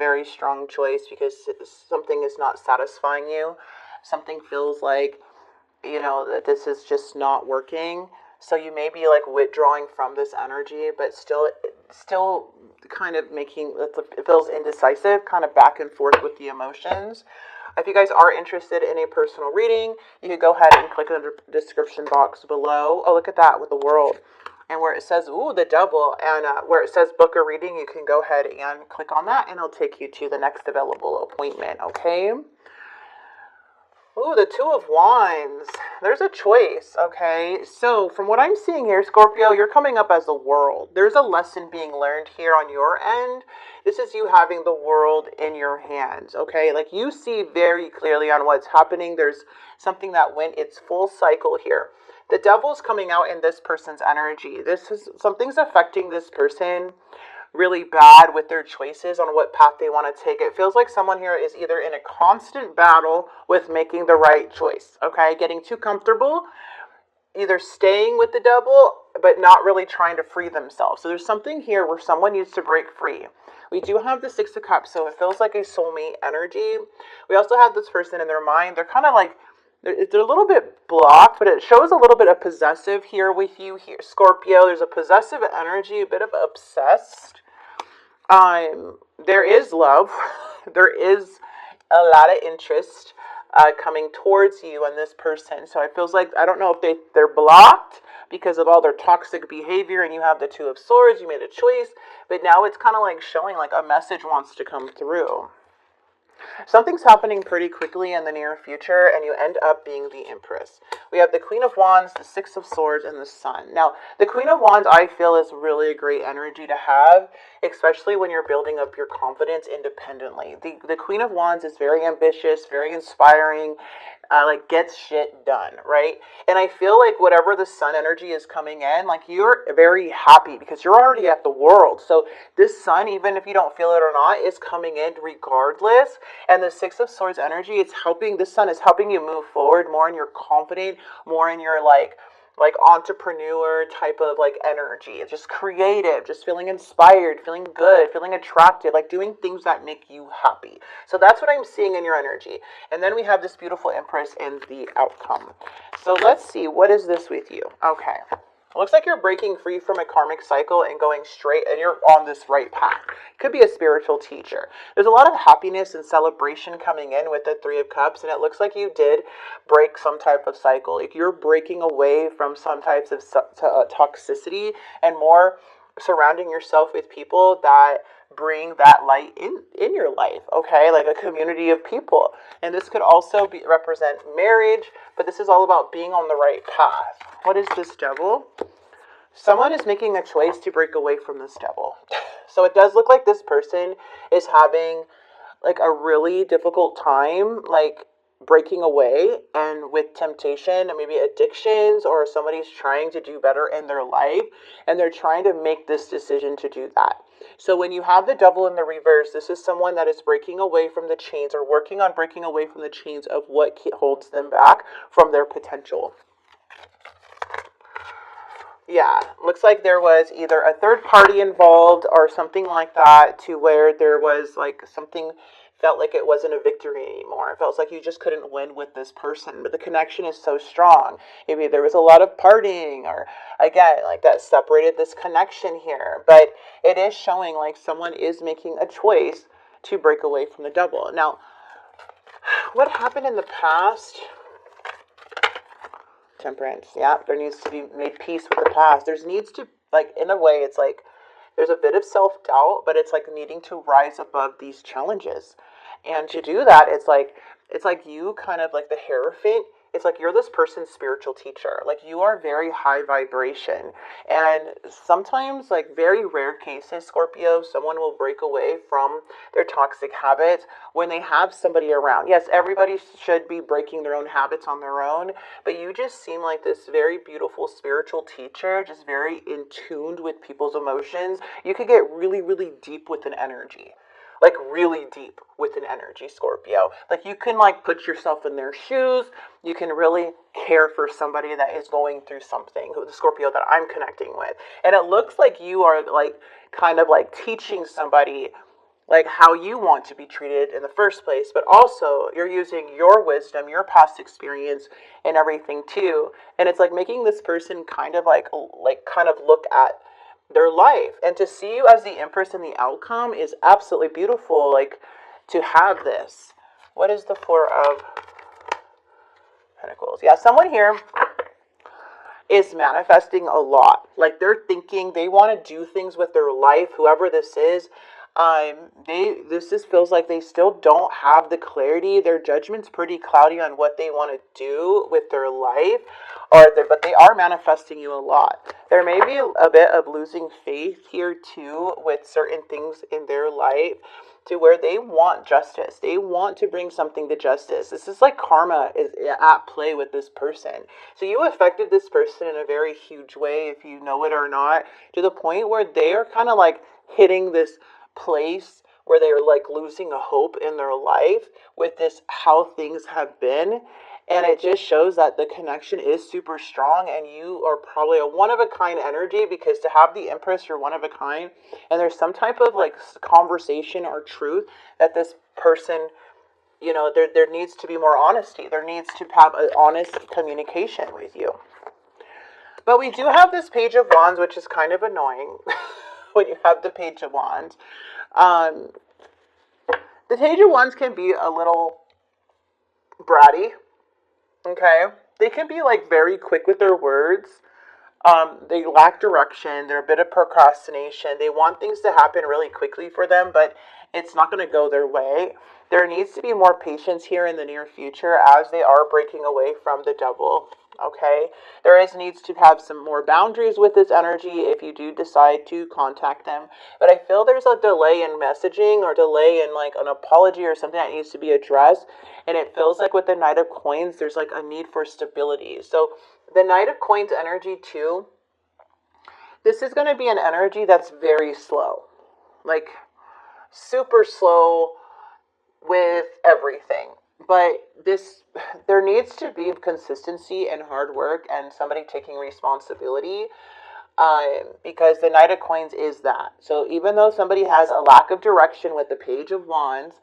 very strong choice because something is not satisfying you. Something feels like, that this is just not working. So you may be like withdrawing from this energy, but still kind of making, it feels indecisive, kind of back and forth with the emotions. If you guys are interested in a personal reading, you can go ahead and click on the description box below. Oh, look at that with the world. And where it says, ooh, the devil, and where it says book a reading, you can go ahead and click on that, and it'll take you to the next available appointment, okay? Ooh, the Two of Wands. There's a choice, okay? So, from what I'm seeing here, Scorpio, you're coming up as the world. There's a lesson being learned here on your end. This is you having the world in your hands, okay? Like, you see very clearly on what's happening. There's something that went its full cycle here. The devil's coming out in this person's energy. Something's affecting this person really bad with their choices on what path they want to take. It feels like someone here is either in a constant battle with making the right choice, okay? Getting too comfortable, either staying with the devil, but not really trying to free themselves. So there's something here where someone needs to break free. We do have the Six of Cups, so it feels like a soulmate energy. We also have this person in their mind. They're kind of like, they're a little bit blocked, but it shows a little bit of possessive here with you here, Scorpio. There's a possessive energy, a bit of obsessed. There is love. There is a lot of interest coming towards you and this person. So it feels like, I don't know if they're blocked because of all their toxic behavior, and you have the Two of Swords, you made a choice, but now it's kind of like showing like a message wants to come through. Something's happening pretty quickly in the near future, and you end up being the Empress. We have the Queen of Wands, the Six of Swords, and the Sun. Now, the Queen of Wands, I feel, is really a great energy to have, especially when you're building up your confidence independently. The Queen of Wands is very ambitious, very inspiring, like gets shit done, right? And I feel like whatever the Sun energy is coming in, like you're very happy because you're already at the world. So this Sun, even if you don't feel it or not, is coming in regardless. And the Six of Swords energy, this Sun is helping you move forward more in your confident, more in your like entrepreneur type of like energy. It's just creative, just feeling inspired, feeling good, feeling attracted, like doing things that make you happy. So that's what I'm seeing in your energy. And then we have this beautiful Empress and the outcome. So let's see, what is this with you? Okay. It looks like you're breaking free from a karmic cycle and going straight, and you're on this right path. Could be a spiritual teacher. There's a lot of happiness and celebration coming in with the Three of Cups, and it looks like you did break some type of cycle. Like you're breaking away from some types of toxicity and more surrounding yourself with people that bring that light in your life, okay? Like a community of people. And this could also represent marriage, but this is all about being on the right path. What is this devil? Someone is making a choice to break away from this devil. So it does look like this person is having like a really difficult time, like breaking away, and with temptation and maybe addictions, or somebody's trying to do better in their life and they're trying to make this decision to do that. So when you have the devil in the reverse, this is someone that is breaking away from the chains or working on breaking away from the chains of what holds them back from their potential. Yeah, looks like there was either a third party involved or something like that, to where there was like something felt like it wasn't a victory anymore. It felt like you just couldn't win with this person, but the connection is so strong. Maybe there was a lot of partying, or again, like that separated this connection here. But it is showing like someone is making a choice to break away from the devil. Now, what happened in the past? Temperance. Yeah, there needs to be made peace with the past. There's needs to, like, in a way, it's like there's a bit of self-doubt, but it's like needing to rise above these challenges. And to do that, it's like you kind of like the Hierophant. It's like you're this person's spiritual teacher. Like you are very high vibration. And sometimes, like very rare cases, Scorpio, someone will break away from their toxic habits when they have somebody around. Yes, everybody should be breaking their own habits on their own, but you just seem like this very beautiful spiritual teacher, just very in tuned with people's emotions. You could get really, really deep with an energy. Like really deep with an energy, Scorpio. Like you can like put yourself in their shoes. You can really care for somebody that is going through something, the Scorpio that I'm connecting with. And it looks like you are like kind of like teaching somebody like how you want to be treated in the first place, but also you're using your wisdom, your past experience and everything too. And it's like making this person kind of like kind of look at their life, and to see you as the Empress in the outcome is absolutely beautiful. Like to have this. What is the Four of Pentacles? Yeah, someone here is manifesting a lot. Like they're thinking they want to do things with their life, whoever this is. This just feels like they still don't have the clarity. Their judgment's pretty cloudy on what they want to do with their life, but they are manifesting you a lot. There may be a bit of losing faith here too with certain things in their life, to where they want justice. They want to bring something to justice. This is like karma is at play with this person. So you affected this person in a very huge way, if you know it or not, to the point where they are kind of like hitting this place where they are like losing a hope in their life with this, how things have been. And it just shows that the connection is super strong, and you are probably a one-of-a-kind energy, because to have the Empress, you're one of a kind. And there's some type of like conversation or truth that this person, you know, there needs to be more honesty. There needs to have an honest communication with you. But we do have this Page of Wands, which is kind of annoying when you have the Page of Wands. The Page of Wands can be a little bratty. Okay, they can be like very quick with their words. They lack direction. They're a bit of procrastination. They want things to happen really quickly for them, but it's not going to go their way. There needs to be more patience here in the near future as they are breaking away from the Devil. Okay, needs to have some more boundaries with this energy if you do decide to contact them. But I feel there's a delay in messaging, or delay in like an apology or something that needs to be addressed. And it feels like with the Knight of Coins, there's like a need for stability. So the Knight of Coins energy too, this is going to be an energy that's very slow, like super slow with everything. But there needs to be consistency and hard work and somebody taking responsibility, because the Knight of Coins is that. So even though somebody has a lack of direction with the Page of Wands,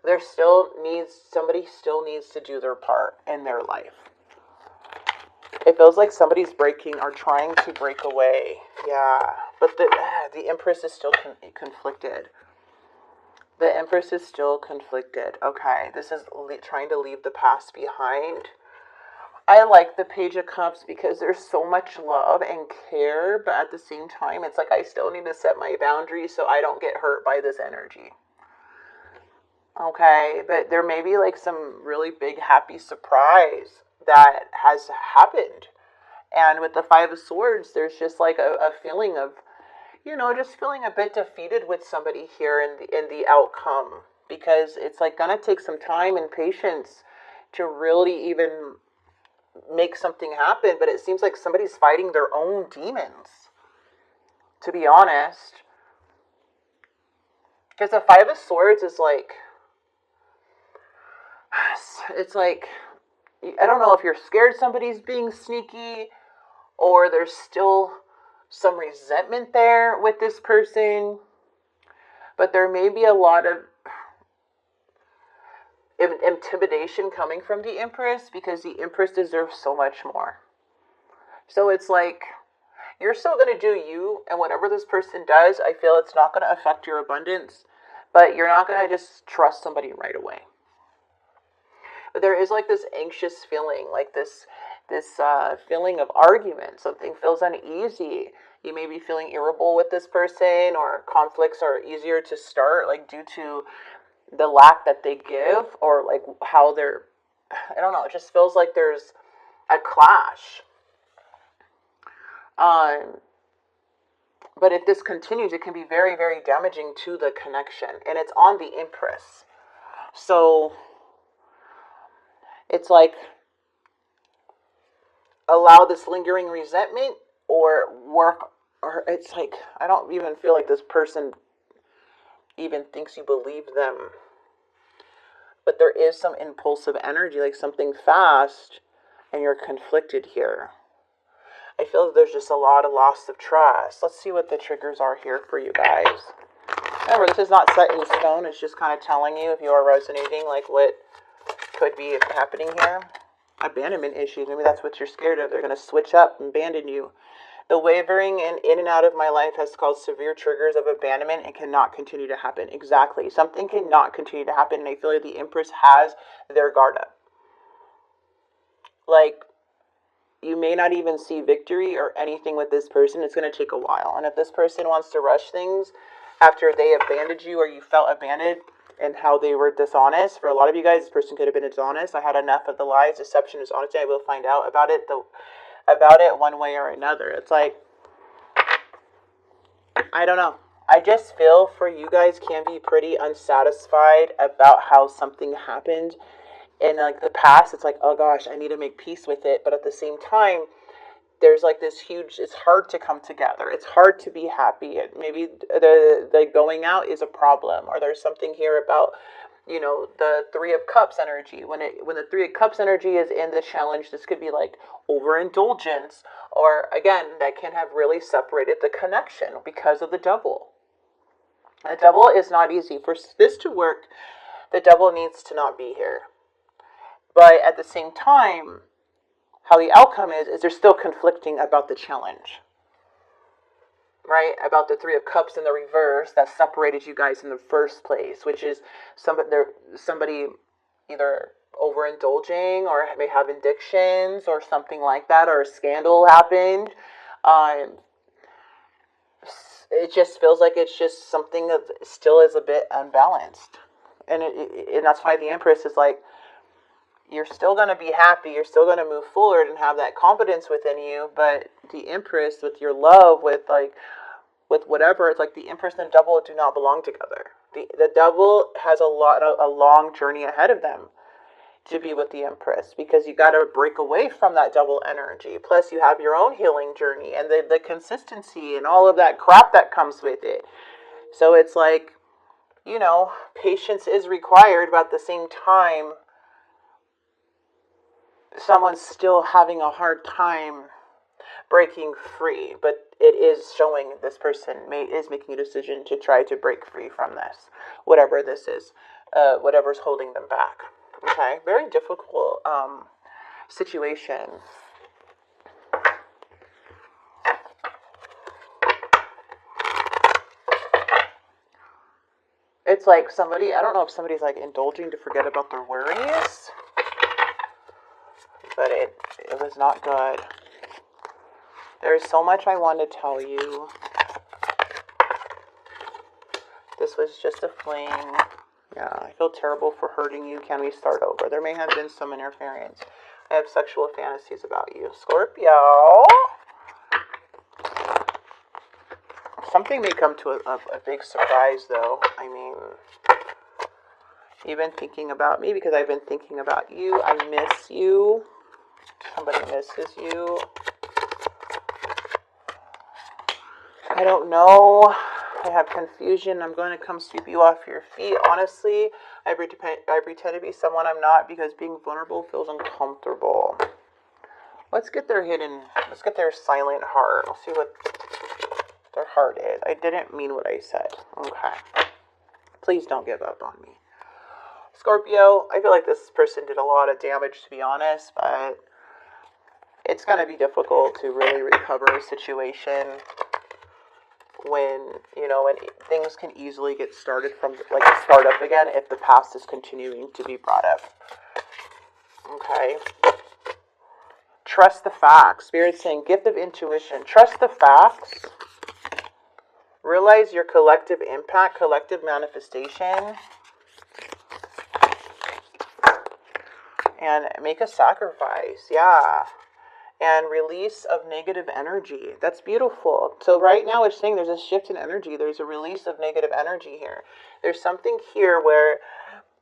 somebody still needs to do their part in their life. It feels like somebody's breaking or trying to break away. Yeah, but the Empress is still conflicted. The Empress is still conflicted. Okay, this is trying to leave the past behind. I like the Page of Cups because there's so much love and care, but at the same time, it's like I still need to set my boundaries so I don't get hurt by this energy. Okay, but there may be like some really big happy surprise that has happened. And with the Five of Swords, there's just like a feeling of, just feeling a bit defeated with somebody here in the outcome, because it's like gonna take some time and patience to really even make something happen. But it seems like somebody's fighting their own demons, to be honest, because the Five of Swords is like, it's like, I don't know if you're scared somebody's being sneaky, or there's still some resentment there with this person. But there may be a lot of intimidation coming from the Empress, because the Empress deserves so much more. So it's like, you're still going to do you, and whatever this person does, I feel it's not going to affect your abundance, but you're not going to just trust somebody right away. But there is like this anxious feeling, like this feeling of argument. Something feels uneasy. You may be feeling irritable with this person, or conflicts are easier to start, like due to the lack that they give, or like how they're, I don't know, it just feels like there's a clash. But if this continues, it can be very, very damaging to the connection. And it's on the Empress. So it's like, allow this lingering resentment, or work, or it's like, I don't even feel like this person even thinks you believe them. But there is some impulsive energy, like something fast, and you're conflicted here. I feel that there's just a lot of loss of trust. Let's see what the triggers are here for you guys. Remember, this is not set in stone. It's just kind of telling you if you are resonating, like what could be happening here. Abandonment issues. Maybe that's what you're scared of. They're going to switch up and abandon you. The wavering and in and out of my life has caused severe triggers of abandonment and cannot continue to happen. Exactly. Something cannot continue to happen, and I feel like the Empress has their guard up. Like, you may not even see victory or anything with this person. It's going to take a while. And if this person wants to rush things after they abandoned you or you felt abandoned and how they were dishonest, for a lot of you guys, this person could have been dishonest. I had enough of the lies, deception, dishonesty. I will find out about it one way or another. It's like, I don't know. I just feel for you guys can be pretty unsatisfied about how something happened in like the past. It's like, oh gosh, I need to make peace with it. But at the same time, there's like this huge, it's hard to come together. It's hard to be happy. And maybe the going out is a problem, or there's something here about, you know, the Three of Cups energy. When the Three of Cups energy is in the challenge, this could be like overindulgence, or again, that can have really separated the connection because of the Devil. The Devil is not easy. For this to work, the Devil needs to not be here. But at the same time, how the outcome is they're still conflicting about the challenge. Right? About the Three of Cups in the reverse that separated you guys in the first place, which is somebody either overindulging or may have addictions or something like that, or a scandal happened. It just feels like it's just something that still is a bit unbalanced. And that's why the Empress is like, you're still going to be happy, you're still going to move forward and have that confidence within you, but the Empress, with your love, with whatever, it's like the Empress and the Devil do not belong together. The Devil has a long journey ahead of them to be with the Empress, because you got to break away from that Devil energy. Plus you have your own healing journey and the consistency and all of that crap that comes with it. So it's like, you know, patience is required, but at the same time, someone's still having a hard time breaking free, but it is showing this person is making a decision to try to break free from this, whatever this is, whatever's holding them back. Okay, very difficult situation. It's like somebody, I don't know if somebody's like indulging to forget about their worries, but it was not good. There's so much I want to tell you. This was just a fling. Yeah, I feel terrible for hurting you. Can we start over? There may have been some interference. I have sexual fantasies about you. Scorpio. Something may come to a big surprise, though. I mean, you've been thinking about me because I've been thinking about you. I miss you. Somebody misses you. I don't know. I have confusion. I'm going to come sweep you off your feet. Honestly, I pretend to be someone I'm not because being vulnerable feels uncomfortable. Let's get their silent heart. I'll see what their heart is. I didn't mean what I said. Okay. Please don't give up on me. Scorpio, I feel like this person did a lot of damage, to be honest, but it's going to be difficult to really recover a situation when things can easily get started from, like, start up again if the past is continuing to be brought up. Okay. Trust the facts. Spirit's saying, gift of intuition. Trust the facts. Realize your collective impact, collective manifestation. And make a sacrifice. Yeah. And release of negative energy. That's beautiful. So right now it's saying there's a shift in energy. There's a release of negative energy here. There's something here where,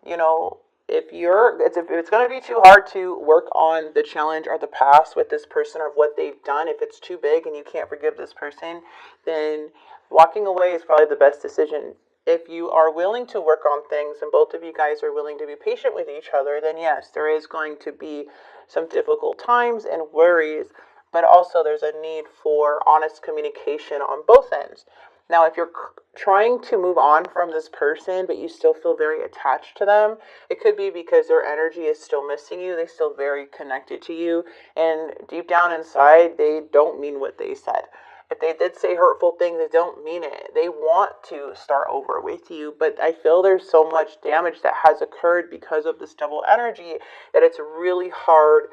if it's going to be too hard to work on the challenge or the past with this person or what they've done, if it's too big and you can't forgive this person, then walking away is probably the best decision. If you are willing to work on things and both of you guys are willing to be patient with each other, then yes, there is going to be some difficult times and worries, but also there's a need for honest communication on both ends. Now, if you're trying to move on from this person, but you still feel very attached to them, it could be because their energy is still missing you. They're still very connected to you. And deep down inside, they don't mean what they said. If they did say hurtful things, they don't mean it. They want to start over with you, but I feel there's so much damage that has occurred because of this double energy that it's really hard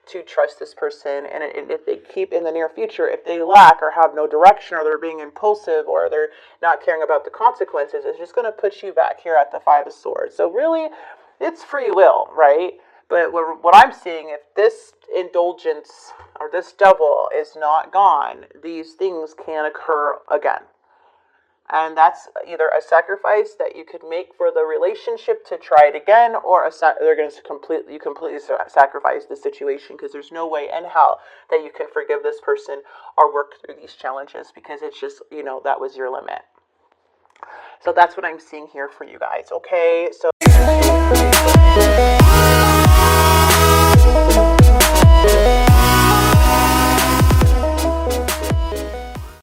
to trust this person. And if they keep in the near future, if they lack or have no direction, or they're being impulsive, or they're not caring about the consequences, it's just going to put you back here at the Five of Swords. So really, it's free will, right? But what I'm seeing, if this indulgence or this devil is not gone, these things can occur again. And that's either a sacrifice that you could make for the relationship to try it again, or they're going to completely sacrifice the situation, because there's no way in hell that you can forgive this person or work through these challenges, because it's just, that was your limit. So that's what I'm seeing here for you guys, okay? So